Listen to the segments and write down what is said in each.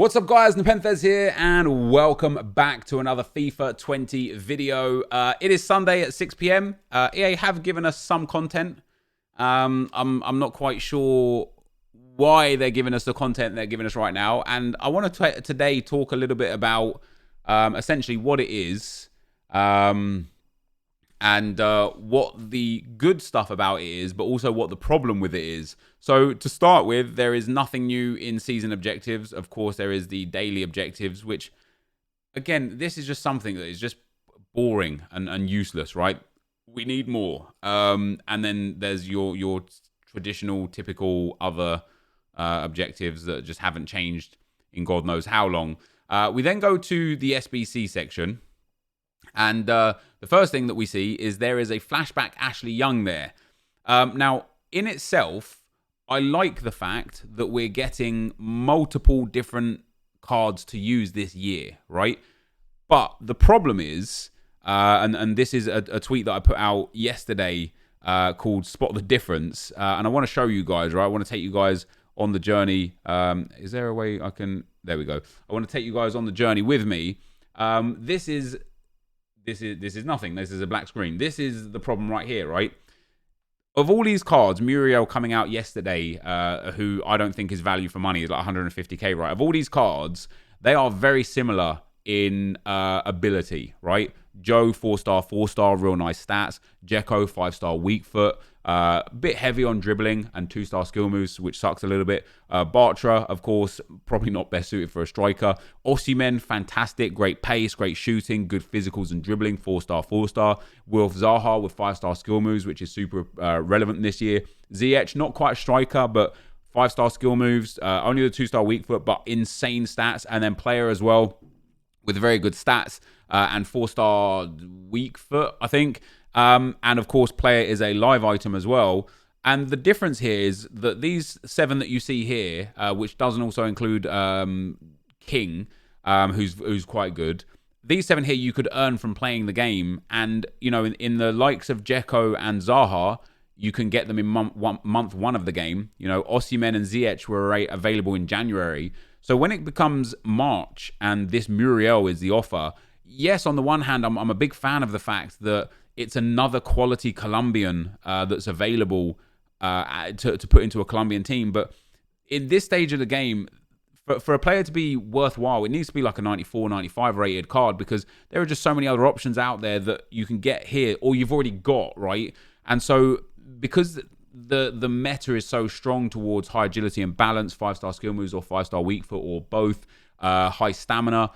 What's up guys, NepentheZ here and welcome back to another FIFA 20 video. It is Sunday at 6 p.m. EA have given us some content. I'm not quite sure why they're giving us the content they're giving us right now, and I want to today talk a little bit about essentially what it is and what the good stuff about it is, but also what the problem with it is. So to start with, there is nothing new in season objectives. Of course, there is the daily objectives, which, again, this is just something that is just boring and useless, right? We need more. And then there's your traditional, typical other objectives that just haven't changed in God knows how long. We then go to the SBC section. And the first thing that we see is there is a Flashback Ashley Young there. Now, in itself, I like the fact that we're getting multiple different cards to use this year, right? But the problem is, and this is a tweet that I put out yesterday called Spot the Difference. And I want to show you guys, right? I want to take you guys on the journey. Is there a way I can... There we go. I want to take you guys on the journey with me. This is nothing. This is a black screen. This is the problem right here, right? Of all these cards, Muriel coming out yesterday, who I don't think is value for money, is like 150k, right? Of all these cards, they are very similar in ability, right? Joe, 4-star, real nice stats. Jekko, 5-star, weak foot. Bit heavy on dribbling and 2-star skill moves, which sucks a little bit. Bartra, of course, probably not best suited for a striker. Osimhen, fantastic, great pace, great shooting, good physicals and dribbling, 4-star. Wilf Zaha with 5-star skill moves, which is super relevant this year. ZH, not quite a striker, but 5-star skill moves, only the 2-star weak foot, but insane stats. And then player as well with very good stats and 4-star weak foot, I think. And of course, player is a live item as well. And the difference here is that these 7 that you see here, which doesn't also include King, who's quite good. These 7 here you could earn from playing the game. And, you know, in the likes of Jekko and Zaha, you can get them in month one of the game. You know, Osimhen and ZH were available in January. So when it becomes March and this Muriel is the offer, yes, on the one hand, I'm a big fan of the fact that it's another quality Colombian that's available to put into a Colombian team. But in this stage of the game, for a player to be worthwhile, it needs to be like a 94, 95 rated card, because there are just so many other options out there that you can get here or you've already got, right? And so because the meta is so strong towards high agility and balance, 5-star skill moves or 5-star weak foot or both, high stamina,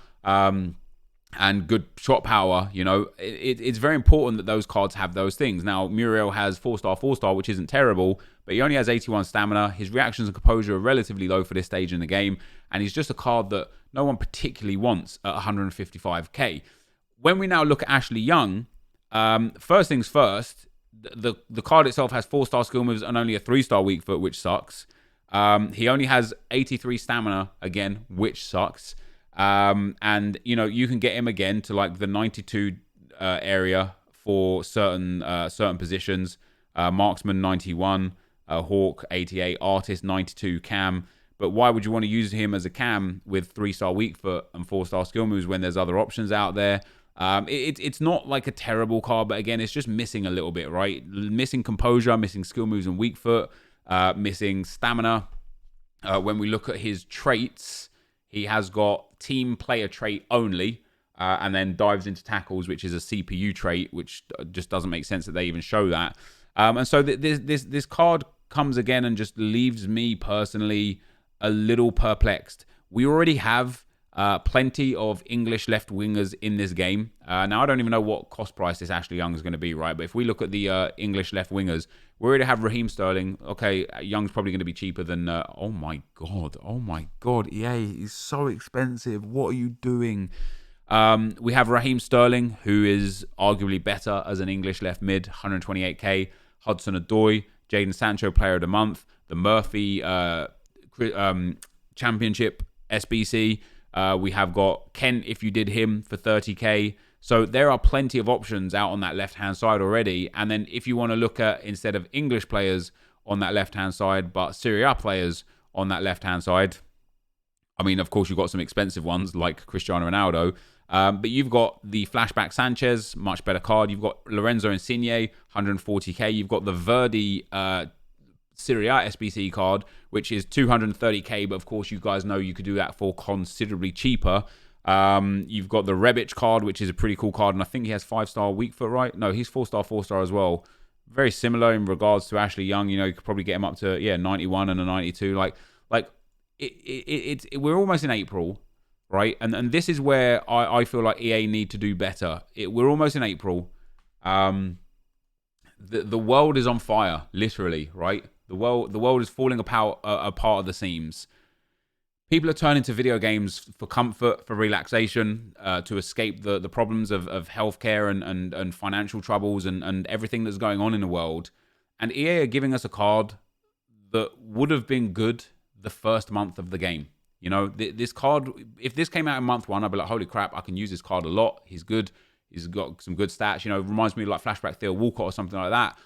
and good shot power, you know, it's very important that those cards have those things. Now, Muriel has 4-star, which isn't terrible, but he only has 81 stamina. His reactions and composure are relatively low for this stage in the game, and he's just a card that no one particularly wants at 155k. When we now look at Ashley Young, first things first, the card itself has 4-star skill moves and only a 3-star weak foot, which sucks. He only has 83 stamina, again, which sucks. And, you know, you can get him again to like the 92 area for certain positions. Marksman 91, Hawk 88, Artist 92, Cam. But why would you want to use him as a Cam with 3-star weak foot and 4-star skill moves when there's other options out there? It's not like a terrible card, but again, it's just missing a little bit, right? Missing composure, missing skill moves and weak foot, missing stamina. When we look at his traits, he has got team player trait only, and then dives into tackles, which is a CPU trait, which just doesn't make sense that they even show that. And so this card comes again and just leaves me personally a little perplexed. We already have plenty of English left wingers in this game. Now, I don't even know what cost price this Ashley Young is going to be, right? But if we look at the English left wingers, we already have Raheem Sterling. Okay, Young's probably going to be cheaper than... oh my God. EA is so expensive. What are you doing? We have Raheem Sterling, who is arguably better as an English left mid, 128k. Hudson-Odoi, Jadon Sancho, player of the month. The Murphy Championship SBC. We have got Kent, if you did him, for 30k. So there are plenty of options out on that left-hand side already. And then if you want to look at, instead of English players on that left-hand side, but Serie A players on that left-hand side, I mean, of course, you've got some expensive ones like Cristiano Ronaldo, but you've got the Flashback Sanchez, much better card. You've got Lorenzo Insigne, 140k. You've got the Verdi Serie A SBC card, which is 230k, but of course, you guys know you could do that for considerably cheaper. You've got the Rebic card, which is a pretty cool card, and I think he has 5-star weak foot, right? No, he's 4-star, 4-star as well. Very similar in regards to Ashley Young. You know, you could probably get him up to 91 and a 92. Like we're almost in April, right? And this is where I feel like EA need to do better. We're almost in April. The world is on fire, literally, right? The world is falling apart at the seams. People are turning to video games for comfort, for relaxation, to escape the problems of healthcare and financial troubles and everything that's going on in the world. And EA are giving us a card that would have been good the first month of the game. You know, this card, if this came out in month 1, I'd be like, holy crap, I can use this card a lot. He's good. He's got some good stats. You know, reminds me of like Flashback Theo Walcott or something like that.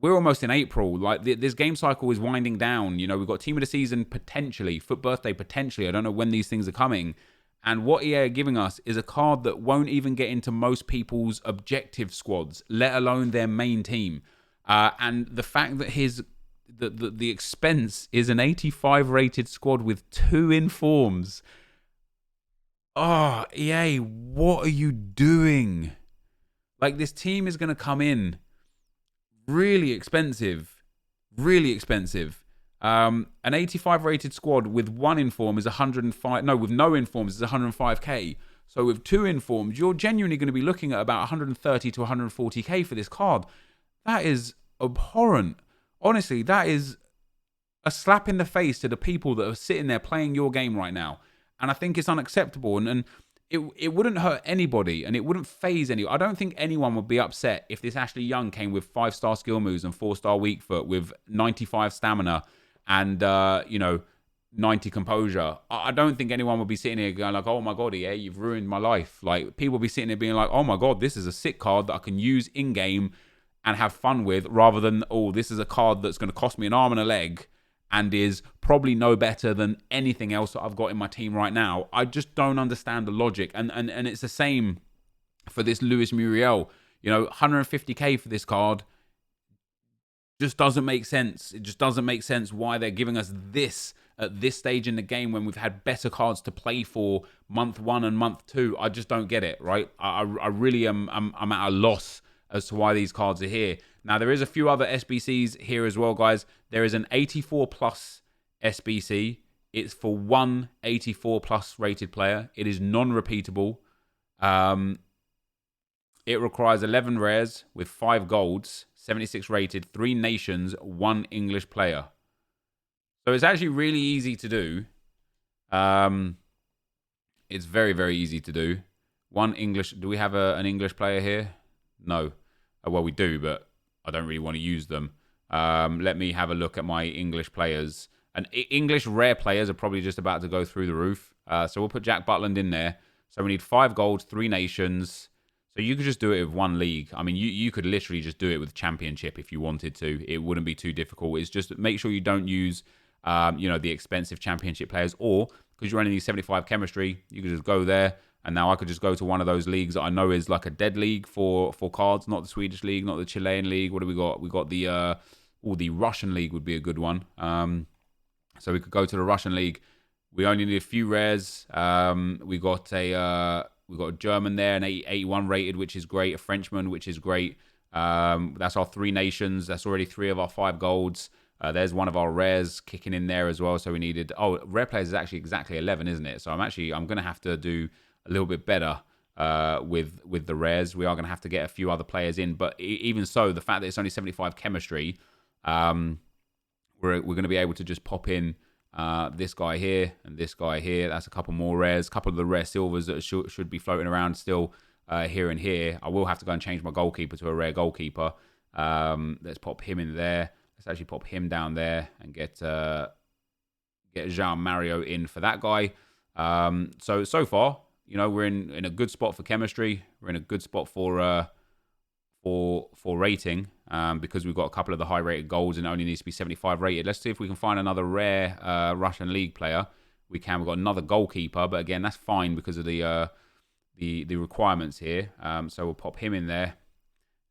We're almost in April. Like, this game cycle is winding down. You know, we've got Team of the Season potentially, Foot Birthday potentially. I don't know when these things are coming. And what EA are giving us is a card that won't even get into most people's objective squads, let alone their main team. And the fact that the expense is an 85 rated squad with 2 informs. Oh, EA, what are you doing? Like, this team is going to come in really expensive. Really expensive. An 85 rated squad with 1 inform is 105. No, with no informs is 105k. So with 2 informs, you're genuinely going to be looking at about 130 to 140k for this card. That is abhorrent. Honestly, that is a slap in the face to the people that are sitting there playing your game right now. And I think it's unacceptable. And it wouldn't hurt anybody and it wouldn't phase anyone. I don't think anyone would be upset if this Ashley Young came with 5-star skill moves and 4-star weak foot with 95 stamina and, 90 composure. I don't think anyone would be sitting here going like, oh my God, EA, you've ruined my life. Like, people would be sitting there being like, oh my God, this is a sick card that I can use in-game and have fun with, rather than, oh, this is a card that's going to cost me an arm and a leg and is probably no better than anything else that I've got in my team right now. I just don't understand the logic. And it's the same for this Luis Muriel. You know, 150k for this card just doesn't make sense. It just doesn't make sense why they're giving us this at this stage in the game when we've had better cards to play for month 1 and month 2. I just don't get it, right? I really am I'm at a loss as to why these cards are here. Now, there is a few other SBCs here as well, guys. There is an 84 plus SBC. It's for 1 84 plus rated player. It is non-repeatable. It requires 11 rares with 5 golds, 76 rated, 3 nations, 1 English player. So it's actually really easy to do. It's very, very easy to do. 1 English. Do we have an English player here? No. Well, we do, but I don't really want to use them. Let me have a look at my English players. And English rare players are probably just about to go through the roof. So we'll put Jack Butland in there. So we need 5 golds, 3 nations. So you could just do it with 1 league. I mean, you could literally just do it with Championship if you wanted to. It wouldn't be too difficult. It's just make sure you don't use, the expensive Championship players. Or, because you're only need 75 chemistry, you could just go there. And now I could just go to one of those leagues that I know is like a dead league for cards, not the Swedish league, not the Chilean league. What do we got? We got the Russian league would be a good one. So we could go to the Russian league. We only need a few rares. We got a German there, an 81 rated, which is great. A Frenchman, which is great. That's our 3 nations. That's already 3 of our 5 golds. There's one of our rares kicking in there as well. So we needed, rare players is actually exactly 11, isn't it? So I'm going to have to do a little bit better with the rares. We are going to have to get a few other players in, but even so, the fact that it's only 75 chemistry, we're going to be able to just pop in this guy here and this guy here. That's a couple more rares, a couple of the rare silvers that should be floating around still here and here. I will have to go and change my goalkeeper to a rare goalkeeper. Let's pop him in there. Let's actually pop him down there and get Jean Mario in for that guy. So far, we're in a good spot for chemistry. We're in a good spot for rating because we've got a couple of the high rated golds and it only needs to be 75 rated. Let's see if we can find another rare Russian league player. we can. We've got another goalkeeper, but again, that's fine because of the requirements here. So we'll pop him in there,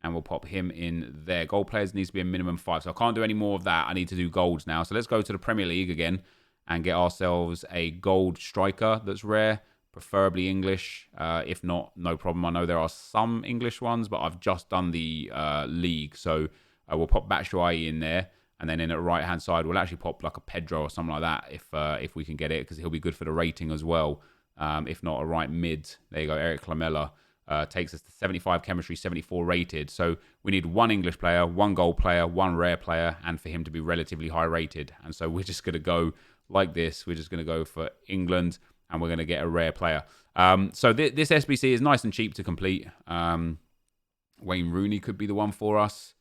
and we'll pop him in there. Goal players needs to be a minimum 5, so I can't do any more of that. I need to do golds now. So let's go to the Premier League again and get ourselves a gold striker that's rare, preferably English. If not, no problem. I know there are some English ones, but I've just done the league, so we'll pop Batshuayi in there. And then in the right-hand side, we'll actually pop like a Pedro or something like that if we can get it, because he'll be good for the rating as well. If not, a right mid. There you go, Eric Lamela. Takes us to 75 chemistry, 74 rated. So we need 1 English player, 1 gold player, 1 rare player, and for him to be relatively high rated. And so we're just going to go like this. We're just going to go for England, and we're going to get a rare player. So this SBC is nice and cheap to complete. Wayne Rooney could be the one for us.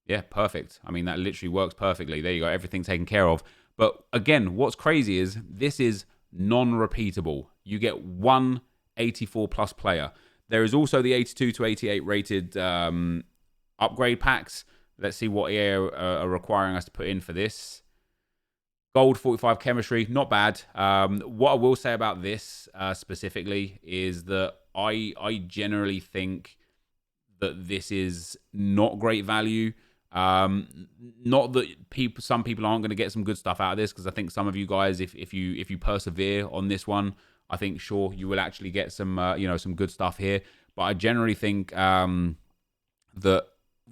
Yeah, perfect. I mean, that literally works perfectly. There you go, everything taken care of. But again, what's crazy is this is non-repeatable. You get 1 84 plus player. There is also the 82 to 88 rated upgrade packs. Let's see what EA are requiring us to put in for this. Gold 45 chemistry, not bad. What I will say about this specifically is that I generally think that this is not great value. Not that some people aren't going to get some good stuff out of this, because I think some of you guys, if you persevere on this one, I think sure you will actually get some some good stuff here. But I generally think that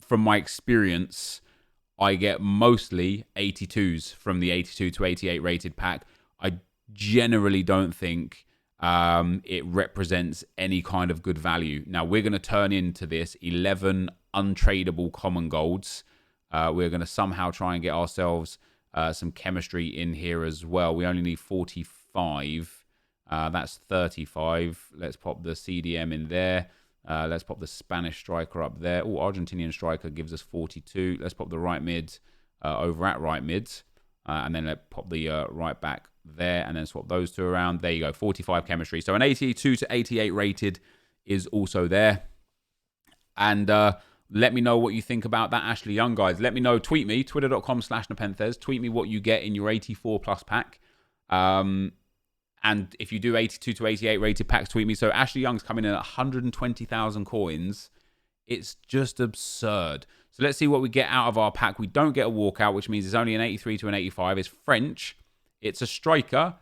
from my experience, I get mostly 82s from the 82 to 88 rated pack. I generally don't think it represents any kind of good value. Now we're going to turn into this 11 untradeable common golds. We're going to somehow try and get ourselves some chemistry in here as well. We only need 45. That's 35. Let's pop the CDM in there. Let's pop the Spanish striker up there. Oh, Argentinian striker gives us 42. Let's pop the right mid over at right mid. And then let's pop the right back there, and then swap those two around. There you go, 45 chemistry. So an 82 to 88 rated is also there. And let me know what you think about that Ashley Young, guys. Let me know. Tweet me, twitter.com/NepentheZ. Tweet me what you get in your 84 plus pack. And if you do 82 to 88 rated packs, tweet me. So Ashley Young's coming in at 120,000 coins. It's just absurd. So let's see what we get out of our pack. We don't get a walkout, which means it's only an 83 to an 85. It's French. It's a striker.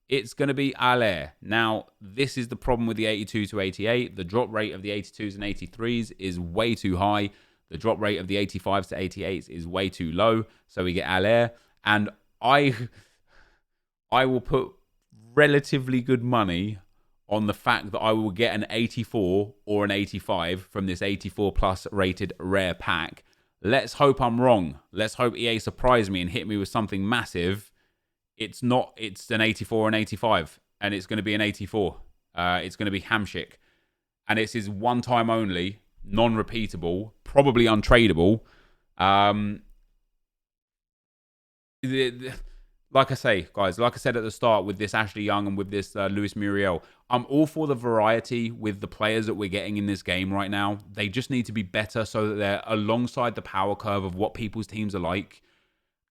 It's going to be Allaire. Now, this is the problem with the 82 to 88. The drop rate of the 82s and 83s is way too high. The drop rate of the 85s to 88s is way too low. So we get Allaire. And I will put relatively good money on the fact that I will get an 84 or an 85 from this 84 plus rated rare pack. Let's hope I'm wrong. Let's hope EA surprise me and hit me with something massive. It's not. It's an 84 and 85, and it's going to be an 84. It's going to be Hamshik, and this is one time only, non-repeatable, probably untradeable. Like I say, guys, like I said at the start with this Ashley Young and with this Luis Muriel, I'm all for the variety with the players that we're getting in this game right now. They just need to be better so that they're alongside the power curve of what people's teams are like.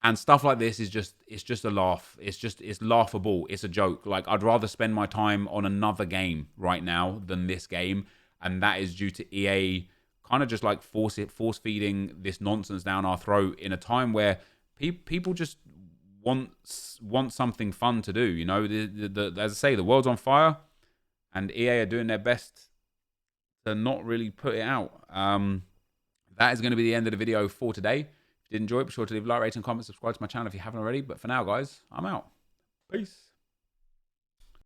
And stuff like this is it's just a laugh. It's laughable. It's a joke. Like, I'd rather spend my time on another game right now than this game. And that is due to EA kind of just like force feeding this nonsense down our throat in a time where people just want something fun to do. You know, as I say, the world's on fire, and EA are doing their best to not really put it out. That is going to be the end of the video for today. If you did enjoy it, be sure to leave a like, rate, and comment, subscribe to my channel if you haven't already. But for now, guys, I'm out. Peace.